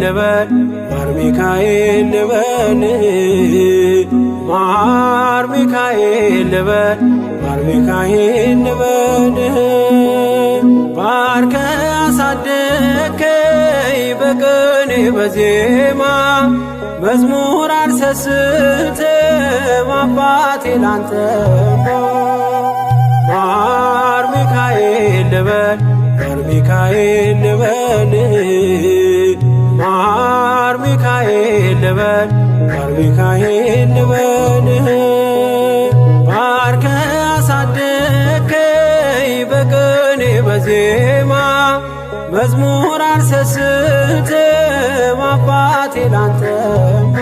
ልበል ማር ሚካኤል ልበል ማር ሚካኤል ልበል ማር ሚካኤል ልበል ባርከ አሳደከኝ በቅኔ በዜማ መዝሙር አልሰስትም አባቴ ላንተማ ማር ሚካኤል ልበል ማር ሚካኤል ልበል ማር ሚካኤል ልበል ማር ሚካኤል ልበል ባርከ አሳደከኝ በቅኔ በዜማ መዝሙር አልሰስትም አባቴ ላንተማ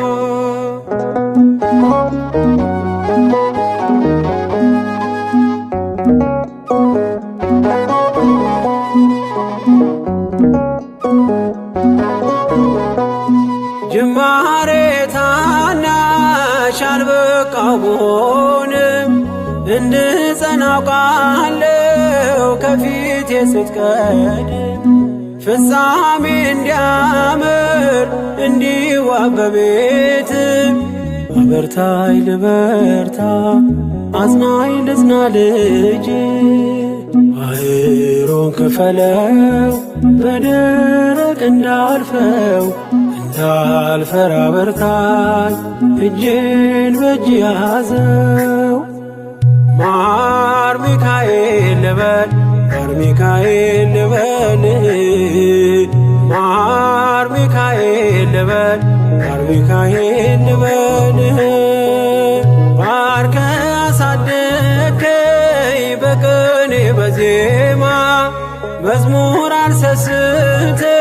ጅማሬ ታናሽ አልበቃው ብሆንም እንድጸና አውቃለሁ ከፊቴ ስትቀድም ፍጻሜ እንዲያምር እንዲዋብ በቤት አበርታይ ልበርታ አጽናኝ ልጽና ልጅ ባህሩን ክፈለው በደረቅ እንዳልፈው እንዳልፈራ በርታኝ እጄን በእጅ ያዘው ማር ሚካኤል ልበል ማር ሚካኤል ልበል ማር ሚካኤል ልበል ማር ሚካኤል ልበል ባርከ አሳደከኝ በቅኔ በዜማ መዝሙር አልሰስትም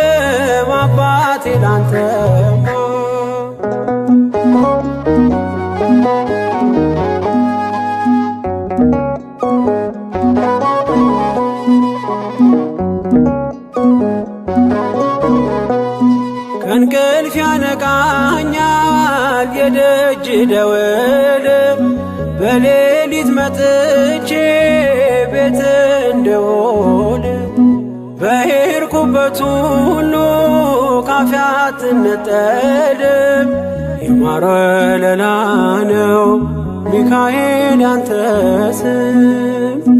አባቴ ላንተማ ከእንቅልፍ ያነቃኛል የደጅ ደወል በሌሊት መጥቼ ቤት እንደውል በሄድኩበት ሁሉ ካፌ አትነጠልም የማር ወለላ ነው ሚካኤል ያንተ ስም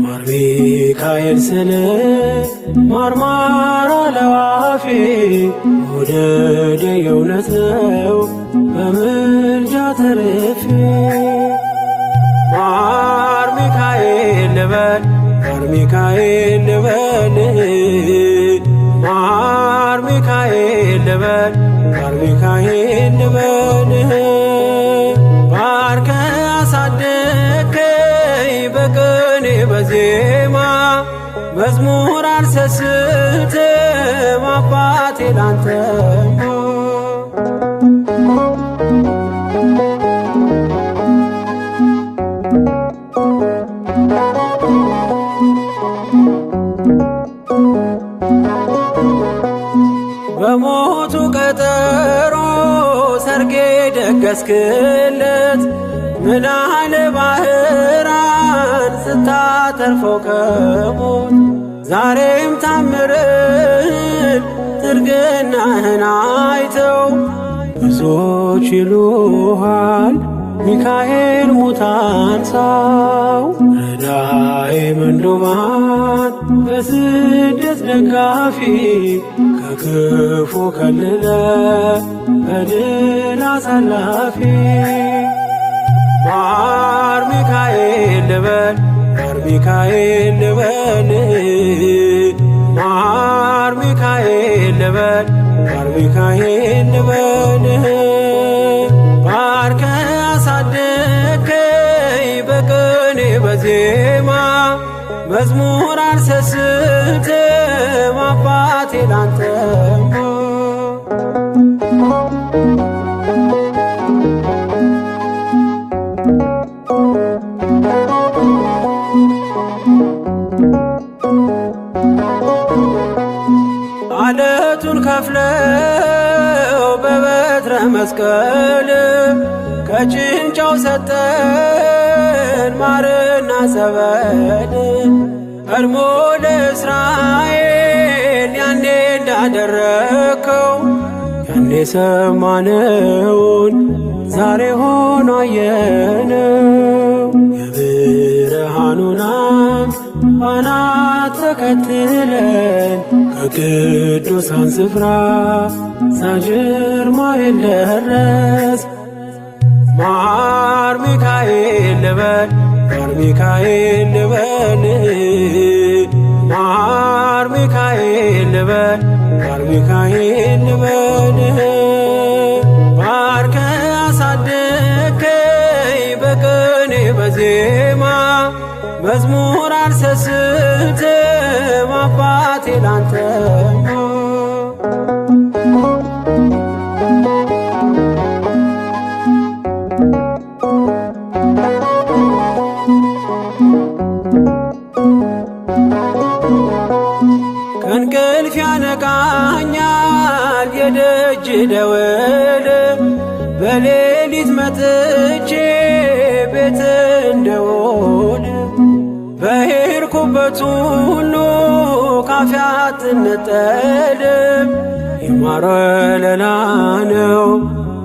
ማር ሚካኤል ስል ማርማር አለው አፌ መውደድ የእውነት ነው በምልጃ ተርፌ ማር ሚካኤል ልበል ማር ሚካኤል ልበል ማር ሚካኤል ልበል ማር ሚካኤል ልበል ባርከ አሳደከኝ በቅኔ በዜማ መዝሙር አልሰስትም አባቴ ላንተማ በሞቱ ቀጠሮ ሰርጌ ደገስክለት ምናለ ባህራን ስታተርፈው ከሞት ዛሬም ታምርህን ትርግናህን አይተው ብዙዎች ይሉሃል ሚካኤል ሙታን ሳው ረዳኤ ምንዱባን በስደት ደጋፊ ከክፉ ከልለ በድል አሳላፊ ማር ሚካኤል ልበል ማር ሚካኤል ልበል ማር ሚካኤል ልበል ማር ሚካኤል ልበል ባርከ አሳደከኝ በቅኔ በዜማ መዝሙር አልሰስትም አባቴ ላንተማ አለቱን ከፍለው በበትረ መስቀል ከጭንጫው ሰጠን ማርና ጸበል ቀድሞ ለእስራኤል ያኔ እንዳደረከው ያኔ የሰማነውን ዛሬ ሆኖ አየነው። የብርሃኑን ፋና ተከትለን ከቅዱሳን ስፍራ ሳንጀር ማይል ደረስ። ማር ሚካኤል ልበል ማር ሚካኤል ልበል ማር ሚካኤል ልበል ማር ሚካኤል ልበል። ባርከ አሳደከኝ በቅኔ በዜማ መዝሙር አልሰስትም አባቴ ላንተማ። ከእንቅልፍ ያነቃኛል የደጅ ደወል በሌሊት መጥቼ ቤት እንደውል። በሄድኩበት ሁሉ ካፌ አትነጠልም። የማር ወለላ ነው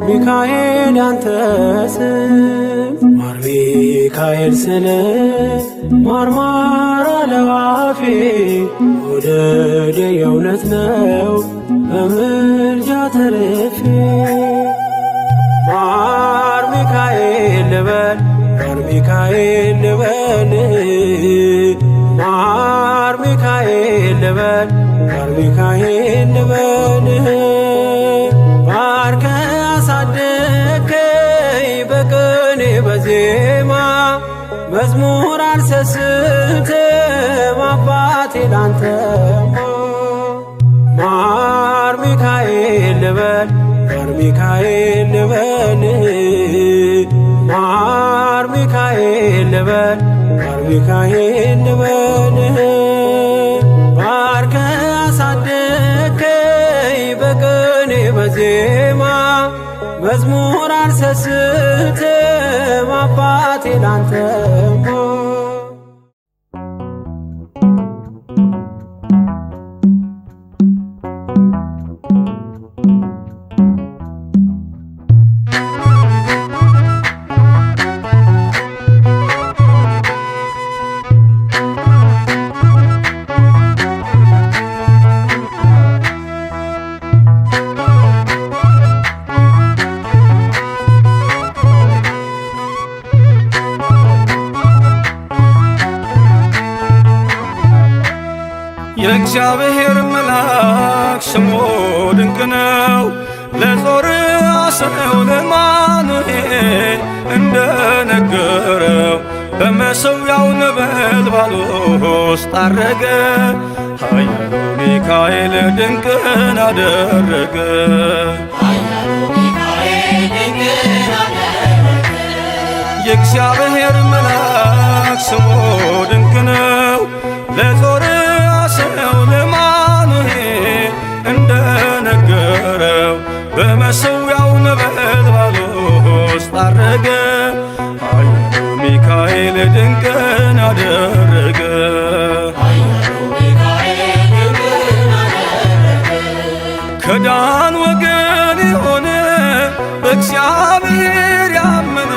ሚካኤል ያንተ ስም። ማር ሚካኤል ስል ማርማር አለው አፌ። መውደድ የእውነት ነው በምልጃ ተርፌ። ማር ሚካኤል ልበል ማር ሚካኤል ልበል ማር ሚካኤል ልበል ማር ሚካኤል ልበል። ባርከ አሳደከኝ በቅኔ በዜማ መዝሙር አልሰስትም አባቴ ላንተማ። ማር ሚካኤል ልበል ማር ሚካኤል ልበል ማር ሚካኤል ልበል ማር ሚካኤል ልበል። ባርከ አሳደከኝ በቅኔ በዜማ መዝሙር አልሰስትም አባቴ ላንተማ። የእግዚአብሔር መልአክ ስሙ ድንቅ ነው። ለጾርዓ ሰው ለማኑኤል እንደነገረው በመሠዊያው ነበልባል ውስጥ አረገ። ኃያሉ ሚካኤል ድንቅን አደረገ። የእግዚአብሔር መልአክ ስሙ ድንቅ ነው። ለጾርዓ ሰው ለማኑኤል እንደነገረው በመሠዊያው ነበልባል ውስጥ አረገ። ኃያሉ ሚካኤል ድንቅን አደረገ። ከዳን ወገን የሆነ በእግዚአብሔር ያመነ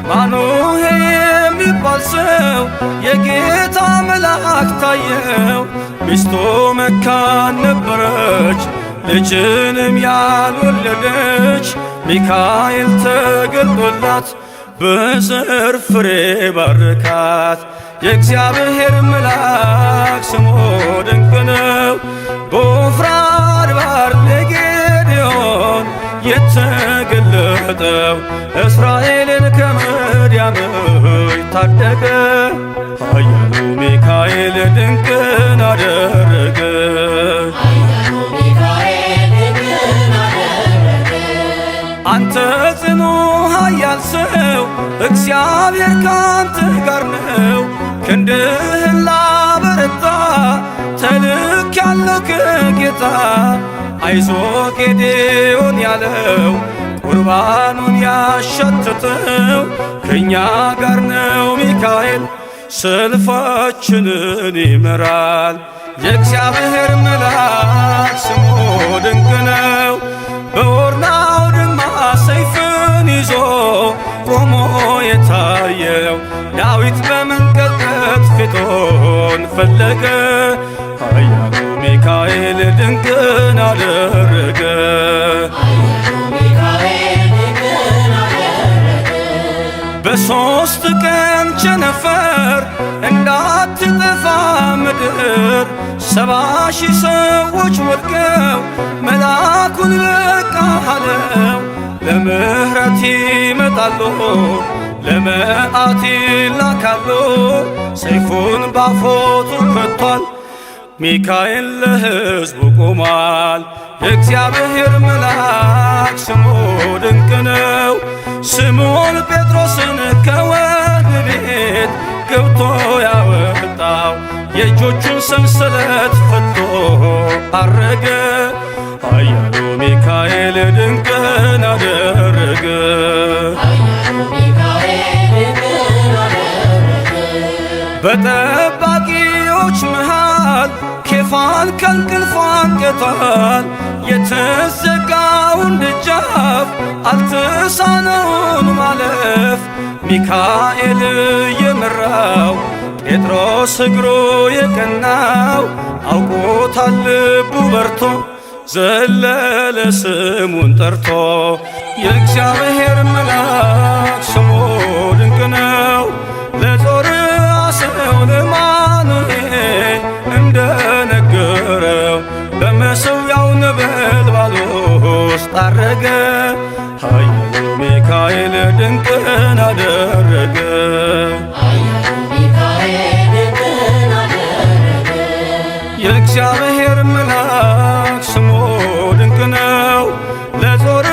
ማኑሄ የሚባል ሰው የጌታ መልአክ ታየው። ሚስቱ መካን ነበረች ልጅንም ያልወለደች። ሚካኤል ተገልጦላት በዘር ፍሬ ባረካት። የእግዚአብሔር መልአክ ስሙ ድንቅ ነው። በዖፍራ አድባር ለጌዴዎን የተገለጠው እስራኤልን ከምድያም ታደገ። ኃያሉ ሚካኤል ድንቅን አደረገ። አንተ ጽኑ ኃያል ሰው እግዚአብሔር ካንተ ጋር ነው። ክንድህን ላበረታ ተልኬአለሁ ከጌታ። አይዞ ጌዴዎን ያለው ቁርባኑን ያሸተተው ከእኛ ጋር ነው ሚካኤል ሰልፋችንን ይመራል። የእግዚአብሔር መልአክ ስሙ ድንቅ ነው። በኦርናው ድማ ሰይፍን ይዞ ቆሞ የታየው ዳዊት በመንቀጥቀጥ ፊቱን ፈለገ። ኃያሉ ሚካኤል ድንቅን አደረገ። በሦስት ቀን ቸነፈር እንዳትጠፋ ምድር 70,000 ሰዎች ወድቀው መልአኩን በቃ አለው። ለምሕረት ይመጣሉ ለመዓት ይላካሉ። ሰይፉን ባፎቱ ከቷል ሚካኤል ለሕዝቡ ቆሟል። የእግዚአብሔር መልአክ ስሙ ድንቅ ነው። ስምዖን ጴጥሮስን ከወህኒ ቤት ገብቶ ያወጣው የእጆቹን ሰንሰለት ፈቶ አረገ። ኃያሉ ሚካኤል ድንቅን አደረገ። በጠባቂዎች መሃል ኬፋን ከእንቅልፉ አንቅቷል። የተዘጋውን ደጃፍ አልተሳነውም ማለፍ። ሚካኤል የመራው ጴጥሮስ እግሩ የቀናው አውቆታል ልቡ በርቶ ዘለለ ስሙን ጠርቶ። የእግዚአብሔር መልአክ ስሙ ድንቅ ነው። ለጦር አሰው ለማኑኤል እንደነገረው በመሠዊያው ነበልባል ውስጥ አረገ። ኃያሉ ሚካኤል ድንቅን አደረገ። የእግዚአብሔር መልአክ ስሙ ድንቅ ነው። ለጦር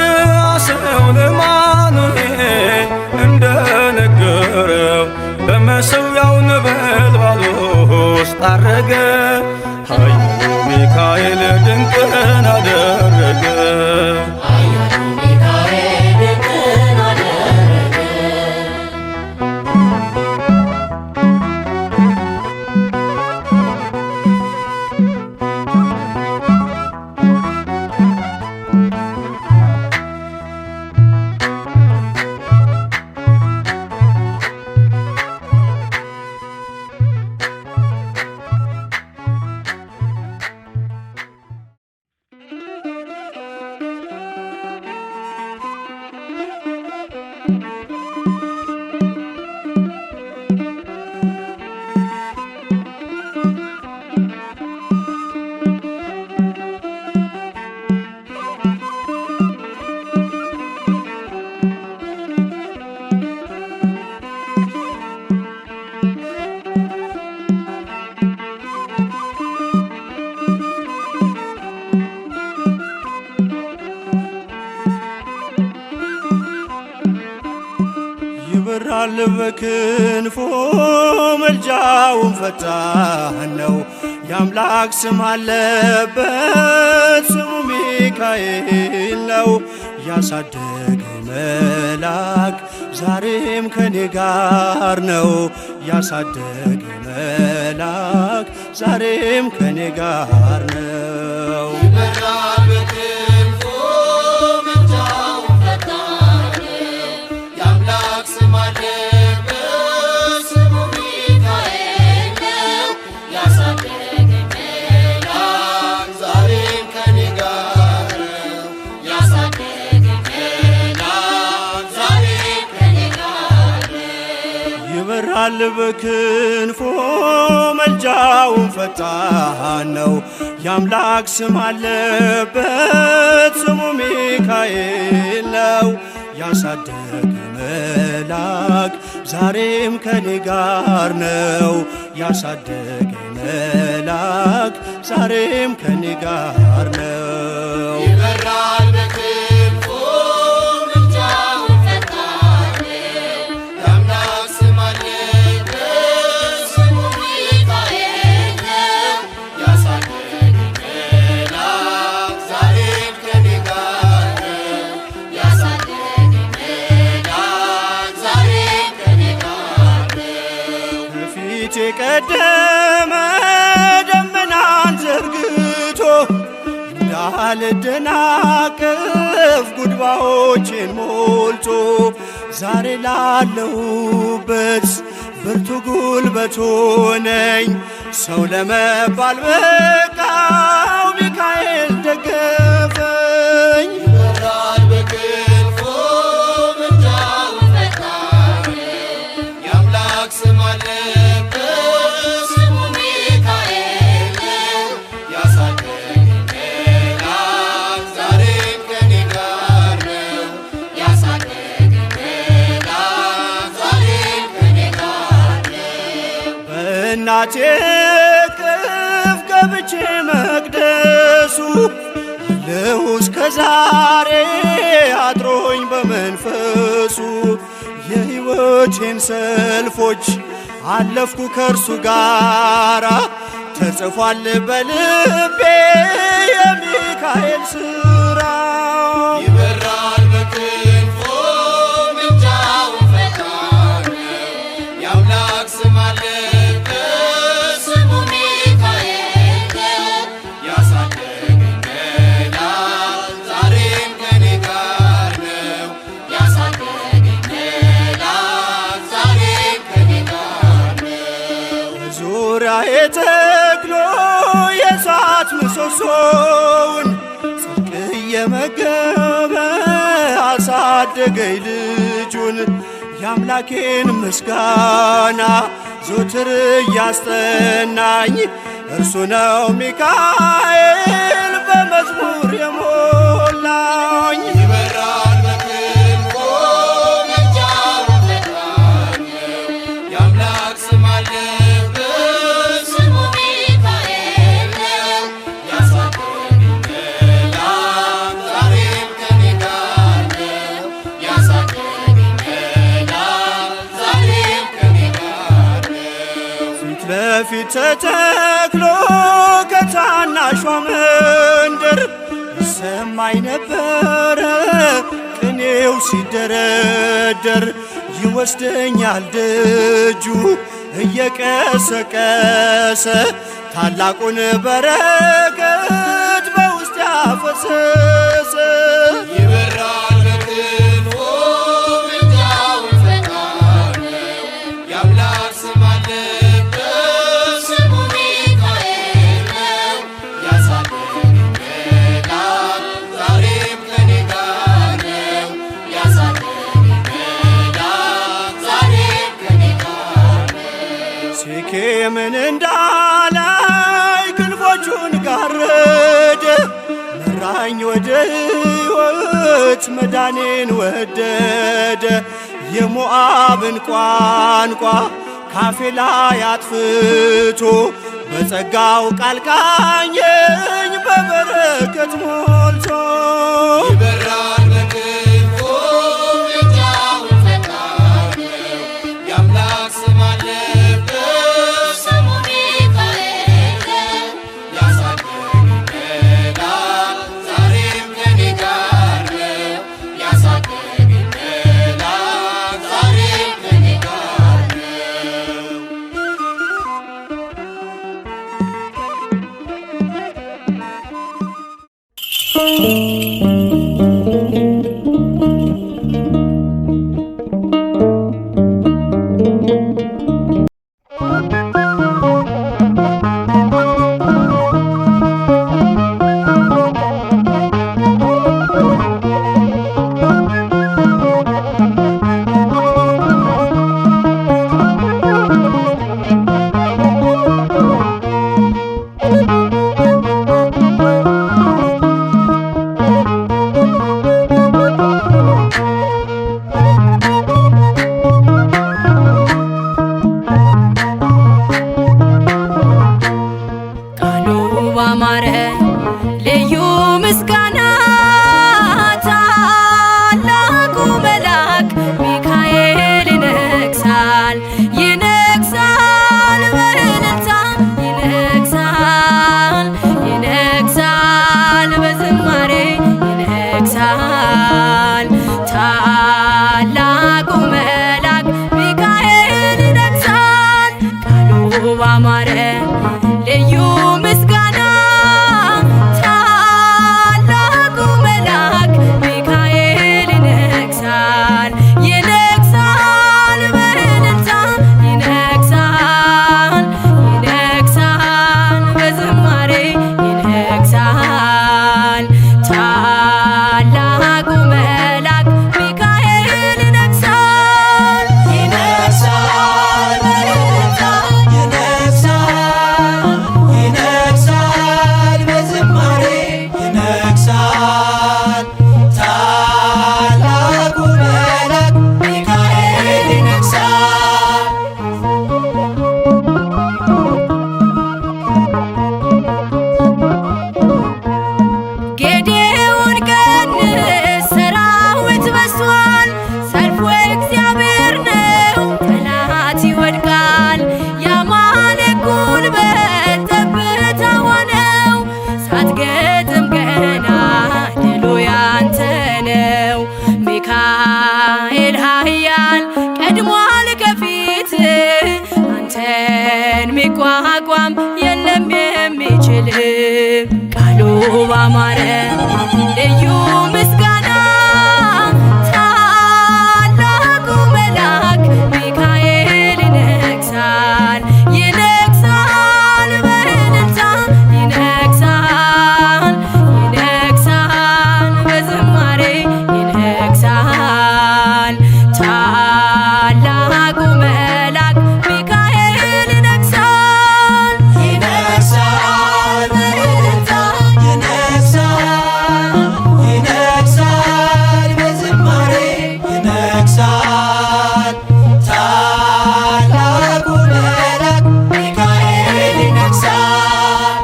አሰው ለማኑኤል እንደነገረው በመሠዊያው ነበልባል ውስጥ አረገ። ኃያሉ ሚካኤል ድንቅን አደረገ። ይበራል በክንፎ መልጃውን ፈጣን ነው። የአምላክ ስም አለበት ስሙ ሚካኤል ነው። ያሳደገ መልአክ ዛሬም ከኔ ጋር ነው። ያሳደገ መልአክ ዛሬም ከኔ ጋር ነው። ይበራል በክንፎ መልጃውን ፈጣን ነው። የአምላክ ስም አለበት ስሙ ሚካኤል ነው። ያሳደገ መልአክ ዛሬም ከኔ ጋር ነው። ያሳደገ መልአክ ዛሬም ከኔ ጋር ነው። የቀደመ ደመናን ዘርግቶ እንደ ሳልደናቀፍ ጉድባዎቼን ሞልቶ ዛሬ ላለሁበት ብርቱ ጉልበት ሆነኝ። ሰው ለመባል በቃው ሚካኤል ደገፈኝ። ይበራል በክንፉ ምልጃው ፈጣን የአምላክ ስም አለበት ስሙ ሚካኤል ያሳደገኝ መልአክ ዛሬም ከኔ ጋር ነው። ያሳደገኝ መልአክ ዛሬም ከኔ ጋር ነው። በእናቴ እቅፍ ገብቼ መቅደሱ አለሁ እስከ ዛሬ አድሮኝ በመንፈሱ የሕይወቴን ሰልፎች አለፍኩ ከእርሱ ጋራ ተጽፏል በልቤ የሚካኤል ሥራ። ይበራል በክንፉ ምልጃው ፈጣን የአምላክ ስም አለበት ስሙ ሚካኤል ያሳደገኝ መልአክ ዛሬም ከኔ ጋር ነው። ያሳደገኝ መልአክ ዛሬም ከኔ ጋር ነው። ዙሪያዬ ተክሎ የእሳት ምሰሶውን ጽድቅ እየመገበ አሳደገኝ ልጁን። የአምላኬን ምስጋና ዞትር እያስጠናኝ እርሱ ነው ሚካኤል በመዝሙር የሞላኝ። ይበራል በክንፉ ምልጃው ፈጣን የአምላክ ስም አለበት ስሙ ሚካኤል ያሳደገኝ መልአክ ዛሬም ከኔ ጋር ነው። ያሳደገኝ መልአክ ዛሬም ከኔ ጋር ነው። ፊት ለፊት ተተክሎ ከታናሿ መንደር ይሰማኝ ነበረ ቅኔው ሲደረደር። ይወስደኛል ደጁ እየቀሰቀሰ ታላቁን በረከት በውስጥ ያፈሰሰ። ይበራል በክንፉ ምልጃው ፈጣን የአምላክ ስም አለበት ስሙ ሚካኤል ያሳደገኝ መልአክ ዛሬም ከኔ ጋር ነው። ያሳደገኝ መልአክ ዛሬም ከኔ ጋር ነው። ሴኬምን እንዳላይ ክንፎቹን ጋረደ መራኝ ወደ ሕይወት መዳኔን ወደደ። የሞዓብን ቋንቋ ካፌ ላይ አጥፍቶ በጸጋው ቃል ቃኘኝ በበረከት ሞልቶ። ይበራል በክንፉ ምልጃው ፈጣን የአምላክ ስም አለበት ስሙ ሚካኤል ያሳደገኝ መልአክ ዛሬም ከኔ ጋር ነው። ያሳደገኝ መልአክ ዛሬም ከኔ ጋር ነው። ባማረ ልዩ ምስጋና ሊቋቋም የለም የሚችል ቃሉ ባማረ ልዩ ምስጋና ታላቁ መልአክ ሚካኤል ይነግሣል ይነግሣል በእልልታ ይነግሣል ይነግሣል በዝማሬ ይነግሣል ታላቁ መልአክ ሚካኤል ይነግሣል ይነግሣል በእልልታ ይነግሣል ይነግሣል በዝማሬ ይነግሣል ታላቁ መልአክ ሚካኤል ይነግሣል።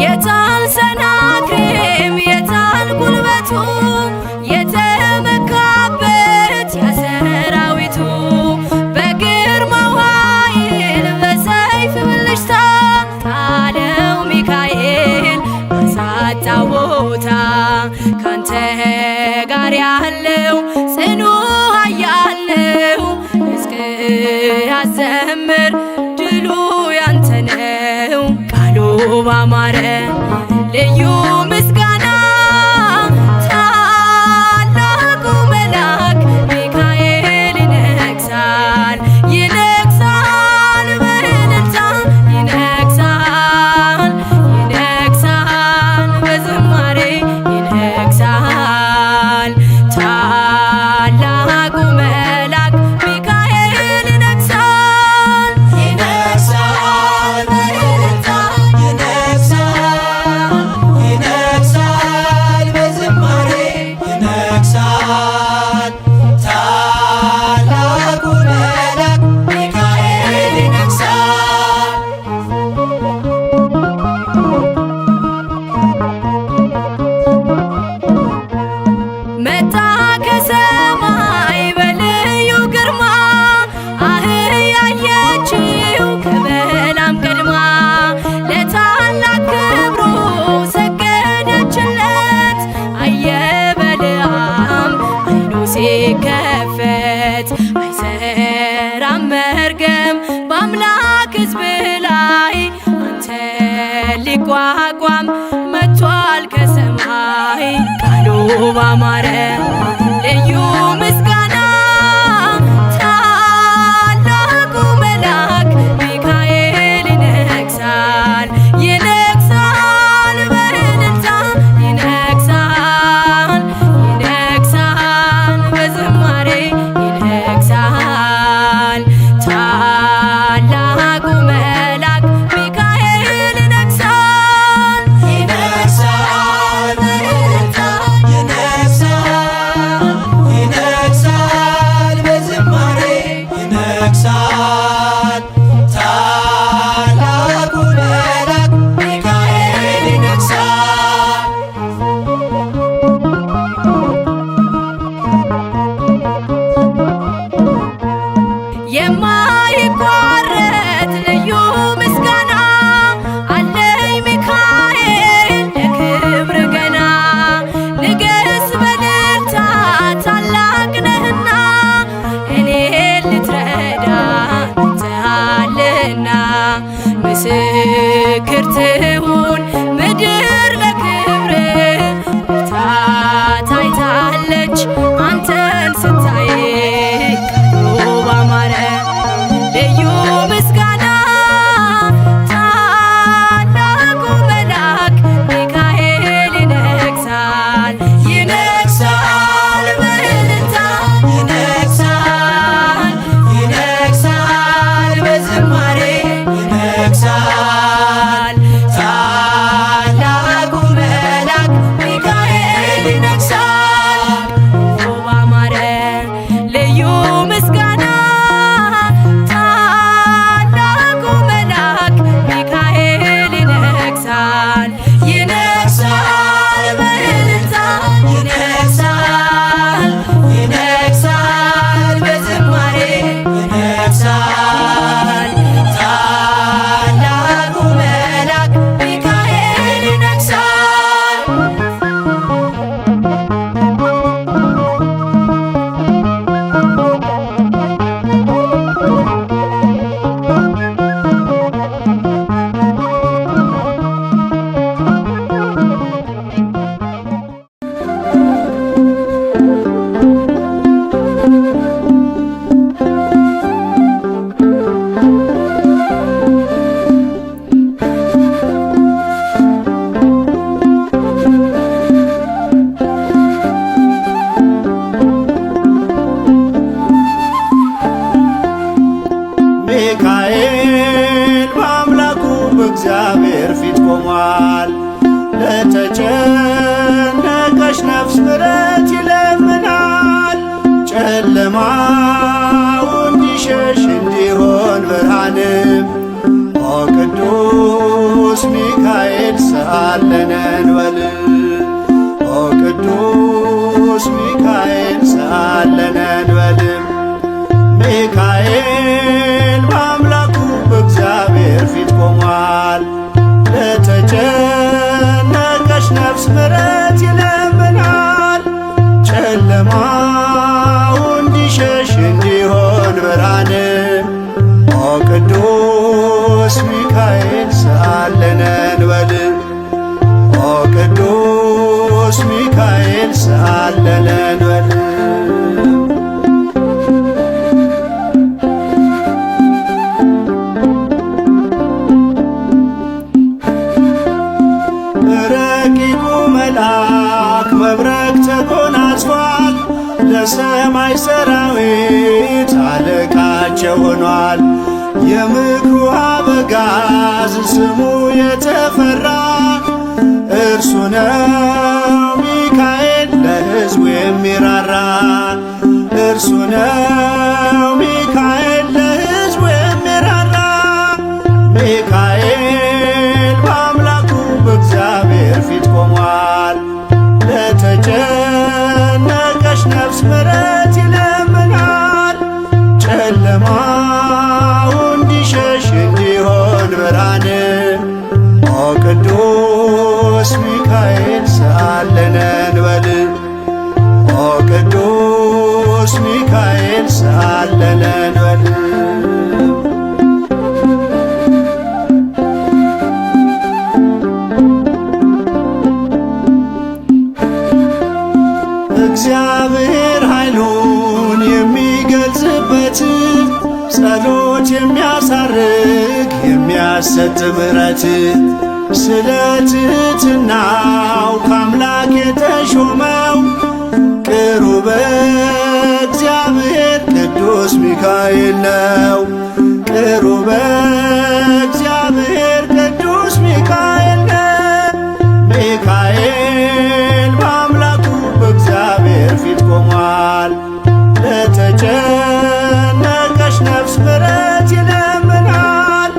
የታል ሰናክሬም የታል ጉልበቱ የተመካበት የሰራዊቱ በግርማው ኃይል በሰይፍ ብልጭታ ጣለው ሚካኤል አሳጣው ቦታ ካንተ ጋር ያለው ጽኑ ኃያል ነው ሕዝቅያስ ዘምር ድሉ ያንተ ነው ቃሉ ባማረ ልዩ ምስጋና ታላቁ መልአክ ሚካኤል ይነግሣል ይነግሣል በእልልታ ይነግሣል ይነግሣል በዝማሬ ይነግሣል ታላቁ መልአክ ሚካኤል ይነግሣል ይነግሣል በእልልታ ይነግሣል ይነግሣል በዝማሬ ይነግሣል ታላቁ መልአክ ሚካኤል ይነግሣል። መጣ ከሰማይ በልዩ ግርማ አህያ ያየችው ከበላም ቀድማ ለታላቅ ክብሩ ሰገደችለት አየ በለዓም አይኑ ሲከፈት አይሰራም መርገም በአምላክ ሕዝብ ላይ አንተ ሊቋቋም መጥቷል ከሰማይ ቃሉ ባማረ ልዩ ምስጋና ታላቁ መልአክ ሚካኤል ይነግሣል ይነግሣል በእልልታ ይነግሣል ይነግሣል በዝማሬ ይነግሣል ታላቁ መልአክ ሚካኤል ይነግሣል ይነግሣል በእልልታ ይነግሣል ይነግሣል በዝማሬ ይነግሣል ታላቁ መልአክ ሚካኤል ይነግሣል። የማይቋረጥ ልዩ ምስጋና አለኝ ሚካኤል ለክብር ገና ንገስ በእልልታ ታላቅ ነህና እኔ ልትረዳ ትሃልና ምስክር ትሁን ምድር ለክብር ብርታት አይታለች አንተን ስታይ ቃሉ ባማረ ልዩ ምስጋና ታላቁ መልአክ ሚካኤል ይነግሣል ይነግሣል በእልልታ ይነግሣል ይነግሣል በዝማሬ ይነግሣል ታላቁ መልአክ ሚካኤል ይነግሣል። ባማረ ጨለማው እንዲሸሽ እንዲሆን ብርሃንም ኦ ቅዱስ ሚካኤል ሰአለነ እንበል ኦ ቅዱስ ሚካኤል ሰአለነ እንበል ሚካኤል በአምላኩ በእግዚአብሔር ፊት ቆሟል። ለተጨነቀች ነፍስ ምሕረት ይለምናል። ጨለማው እንዲሸሽ እንዲሆን ብርሃን ኦ ቅዱስ ሚካኤል ሰአለነ እንበል ኦ ቅዱስ ሚካኤል ሰአለነ እንበል ረቂቁ መልአክ መብረቅ ተጎናጽፏል። ለሰማይ ሰራዊት አለቃቸው ሆኗል። የምክሩ አበጋዝ ስሙ የተፈራ እርሱ ነው ሚካኤል ለሕዝቡ የሚራራ እርሱ ነው ሚካኤል ለሕዝቡ የሚራራ ሚካኤል በአምላኩ በእግዚአብሔር ፊት ቆሟል። ለተጨነቀች ነፍስ ምሕረት ይለምናል። ጨለማው እንዲሸሽ እንዲሆን ብርሃን ኦ ቅዱስ ሚካኤል ሰአለነ እንበል ኦ ቅዱስ ሚካኤል ሰአለነ እንበል እግዚአብሔር ኃይሉን የሚገልጽበት ጸሎት የሚያሳርግ የሚያሰጥ ምሕረት ስለ ትሕትናው ከአምላክ የተሾመው ቅሩበ እግዚአብሔር ቅዱስ ሚካኤል ነው። ቅሩበ እግዚአብሔር ቅዱስ ሚካኤል ነው። ሚካኤል በአምላኩ በእግዚአብሔር ፊት ቆሟል። ለተጨነቀች ነፍስ ምሕረት ይለምናል።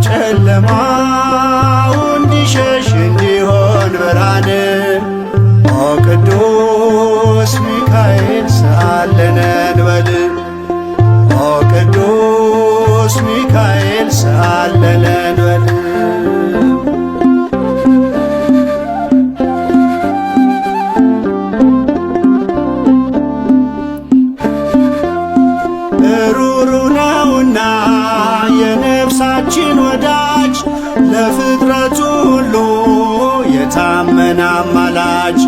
ጨለማው እንዲሸሽ እንዲሆን ብርሃን ኦ ቅዱስ ሚካኤል ሰአለነ እንበል ኦ ቅዱስ ሚካኤል ሰአለነ እንበል ሩሩ ነውና የነፍሳችን ወዳጅ ለፍጥረቱ ሁሉ የታመነ አማላጅ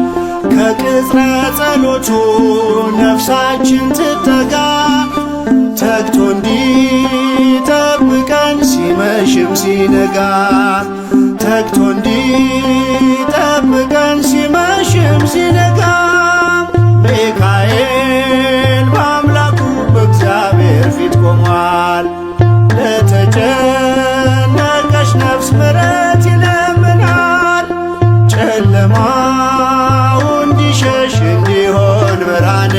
ከቅጽረ ጸሎቱ ነፍሳችን ትጠጋ ተግቶ እንዲጠብቀን ሲመሽም ሲነጋ ተግቶ እንዲጠብቀን ሲመሽም ሲነጋ ሚካኤል በአምላኩ በእግዚአብሔር ፊት ቆሟል። ለተጨነቀች ነፍስ ምሕረት ይለምናል። ጨለማው እንዲሸሽ እንዲሆን ብርሃን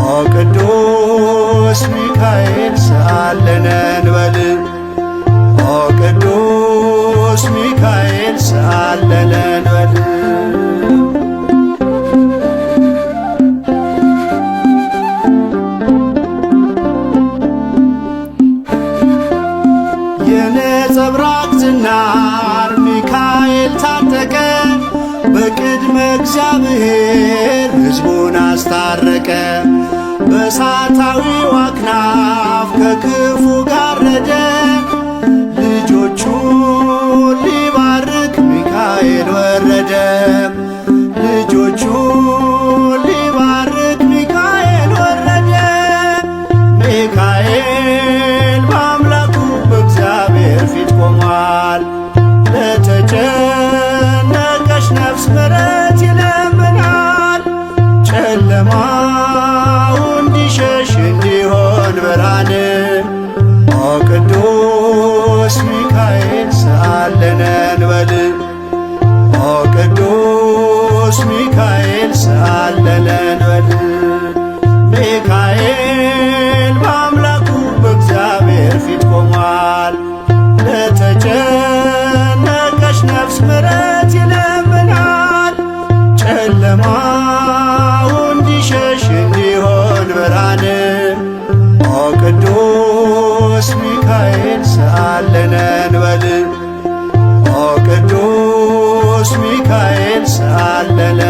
ኦ ቅዱስ ሚካኤል ሰአለነ እንበል ኦ ቅዱስ ሚካኤል ሰአለነ እንበል የነጸብራቅ ዝናር ሚካኤል ታጠቀ በቅድመ እግዚአብሔር ሕዝቡን አስታረቀ። በእሳታዊው አክናፍ ከክፉ ጋረደ ልጆቹን ሊባርክ ሚካኤል ወረደ። ልጆቹን ሊባርክ ሚካኤል ወረደ። ሚካኤል በአምላኩ በእግዚአብሔር ፊት ቆሟል። ለተጨነቀች ነፍስ ምሕረት ይለምናል። ጨለማው እንዲሸሽ እንዲሆን ብርሃን ኦ ቅዱስ ሚካኤል ሰአለነ እንበል ኦ ቅዱስ ሚካኤል ሰአለነ እንበል ሰአለነ እንበል ኦ ቅዱስ ሚካኤል ሰአለነ